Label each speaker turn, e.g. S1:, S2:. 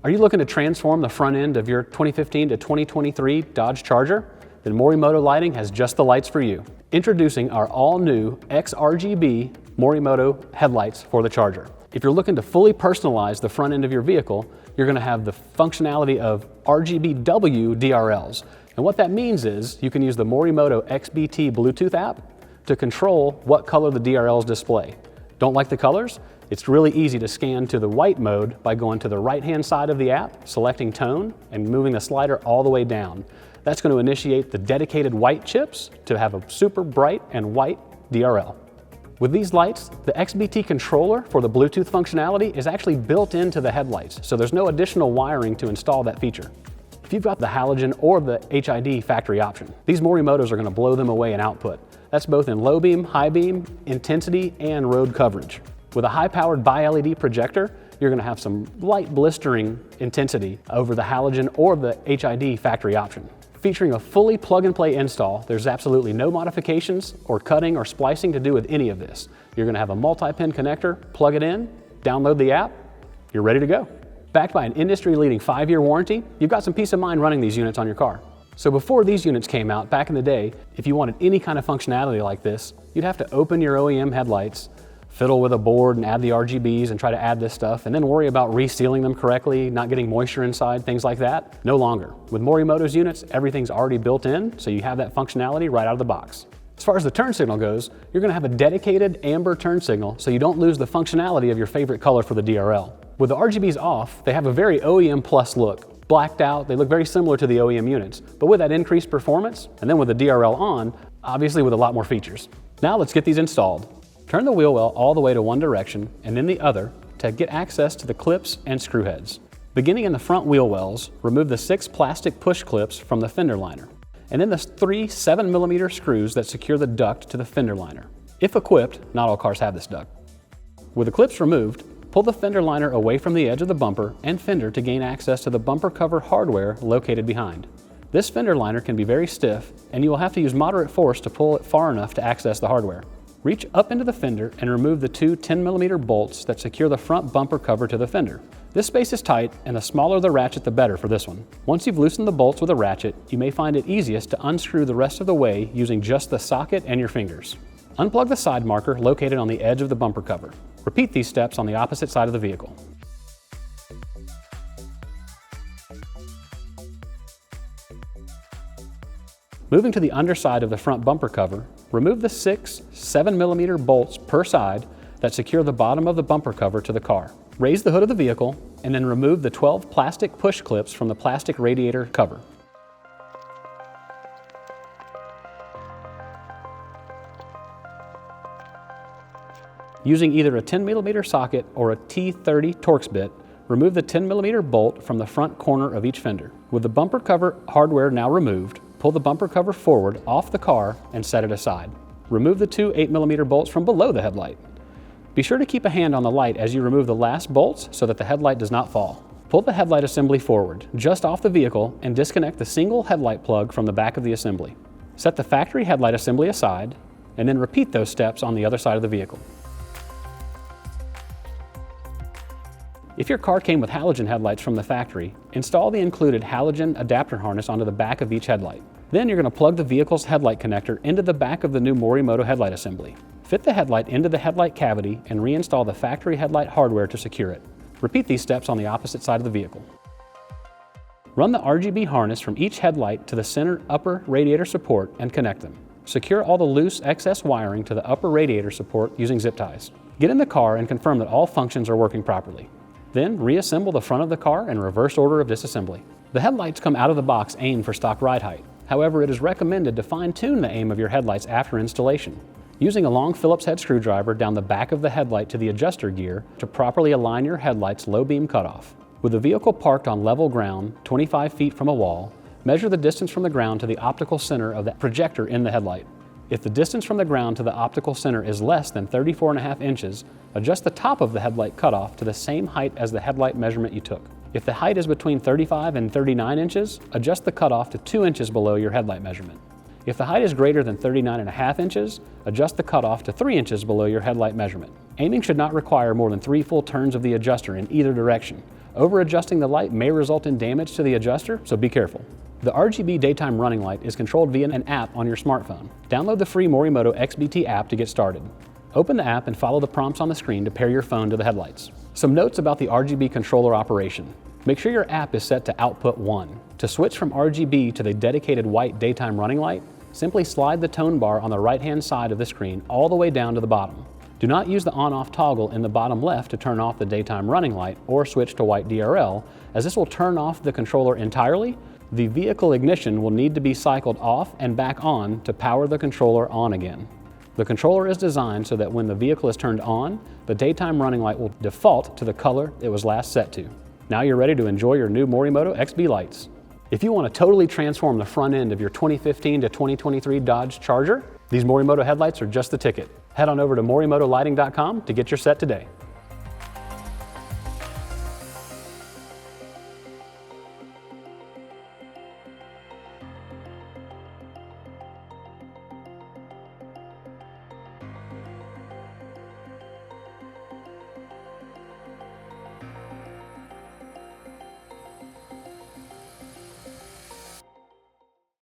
S1: Are you looking to transform the front end of your 2015 to 2023 Dodge Charger? Then Morimoto Lighting has just the lights for you. Introducing our all-new XRGB Morimoto headlights for the Charger. If you're looking to fully personalize the front end of your vehicle, you're going to have the functionality of RGB DRLs. And what that means is you can use the Morimoto XBT Bluetooth app to control what color the DRLs display. Don't like the colors? It's really easy to scan to the white mode by going to the right-hand side of the app, selecting tone, and moving the slider all the way down. That's going to initiate the dedicated white chips to have a super bright and white DRL. With these lights, the XBT controller for the Bluetooth functionality is actually built into the headlights, so there's no additional wiring to install that feature. If you've got the halogen or the HID factory option, these Morimotos are going to blow them away in output. That's both in low beam, high beam, intensity, and road coverage. With a high-powered bi-LED projector, you're going to have some light blistering intensity over the halogen or the HID factory option. Featuring a fully plug-and-play install, there's absolutely no modifications or cutting or splicing to do with any of this. You're going to have a multi-pin connector, plug it in, download the app, you're ready to go. Backed by an industry-leading 5-year warranty, you've got some peace of mind running these units on your car. So before these units came out, back in the day, if you wanted any kind of functionality like this, you'd have to open your OEM headlights, fiddle with a board and add the RGBs and try to add this stuff, and then worry about resealing them correctly, not getting moisture inside, things like that. No longer. With Morimoto's units, everything's already built in, so you have that functionality right out of the box. As far as the turn signal goes, you're going to have a dedicated amber turn signal so you don't lose the functionality of your favorite color for the DRL. With the RGBs off, they have a very OEM plus look. Blacked out, they look very similar to the OEM units, but with that increased performance, and then with the DRL on, obviously with a lot more features. Now let's get these installed. Turn the wheel well all the way to one direction and then the other to get access to the clips and screw heads. Beginning in the front wheel wells, remove the 6 plastic push clips from the fender liner, and then the 3 7mm screws that secure the duct to the fender liner. If equipped, not all cars have this duct. With the clips removed, pull the fender liner away from the edge of the bumper and fender to gain access to the bumper cover hardware located behind. This fender liner can be very stiff, and you will have to use moderate force to pull it far enough to access the hardware. Reach up into the fender and remove the 2 10mm bolts that secure the front bumper cover to the fender. This space is tight, and the smaller the ratchet the better for this one. Once you've loosened the bolts with a ratchet, you may find it easiest to unscrew the rest of the way using just the socket and your fingers. Unplug the side marker located on the edge of the bumper cover. Repeat these steps on the opposite side of the vehicle. Moving to the underside of the front bumper cover, remove the 6 7mm bolts per side that secure the bottom of the bumper cover to the car. Raise the hood of the vehicle and then remove the 12 plastic push clips from the plastic radiator cover. Using either a 10mm socket or a T30 Torx bit, remove the 10mm bolt from the front corner of each fender. With the bumper cover hardware now removed, pull the bumper cover forward off the car and set it aside. Remove the 2 8mm bolts from below the headlight. Be sure to keep a hand on the light as you remove the last bolts so that the headlight does not fall. Pull the headlight assembly forward, just off the vehicle, and disconnect the single headlight plug from the back of the assembly. Set the factory headlight assembly aside, and then repeat those steps on the other side of the vehicle. If your car came with halogen headlights from the factory, install the included halogen adapter harness onto the back of each headlight. Then you're going to plug the vehicle's headlight connector into the back of the new Morimoto headlight assembly. Fit the headlight into the headlight cavity and reinstall the factory headlight hardware to secure it. Repeat these steps on the opposite side of the vehicle. Run the RGB harness from each headlight to the center upper radiator support and connect them. Secure all the loose excess wiring to the upper radiator support using zip ties. Get in the car and confirm that all functions are working properly. Then reassemble the front of the car in reverse order of disassembly. The headlights come out of the box aimed for stock ride height. However, it is recommended to fine-tune the aim of your headlights after installation, using a long Phillips head screwdriver down the back of the headlight to the adjuster gear to properly align your headlight's low beam cutoff. With the vehicle parked on level ground 25 feet from a wall, measure the distance from the ground to the optical center of the projector in the headlight. If the distance from the ground to the optical center is less than 34.5 inches, adjust the top of the headlight cutoff to the same height as the headlight measurement you took. If the height is between 35 and 39 inches, adjust the cutoff to 2 inches below your headlight measurement. If the height is greater than 39.5 inches, adjust the cutoff to 3 inches below your headlight measurement. Aiming should not require more than 3 full turns of the adjuster in either direction. Over-adjusting the light may result in damage to the adjuster, so be careful. The RGB daytime running light is controlled via an app on your smartphone. Download the free Morimoto XBT app to get started. Open the app and follow the prompts on the screen to pair your phone to the headlights. Some notes about the RGB controller operation. Make sure your app is set to output 1. To switch from RGB to the dedicated white daytime running light, simply slide the tone bar on the right-hand side of the screen all the way down to the bottom. Do not use the on-off toggle in the bottom left to turn off the daytime running light or switch to white DRL, as this will turn off the controller entirely. The vehicle ignition will need to be cycled off and back on to power the controller on again. The controller is designed so that when the vehicle is turned on, the daytime running light will default to the color it was last set to. Now you're ready to enjoy your new Morimoto XB lights. If you want to totally transform the front end of your 2015 to 2023 Dodge Charger, these Morimoto headlights are just the ticket. Head on over to morimotolighting.com to get your set today.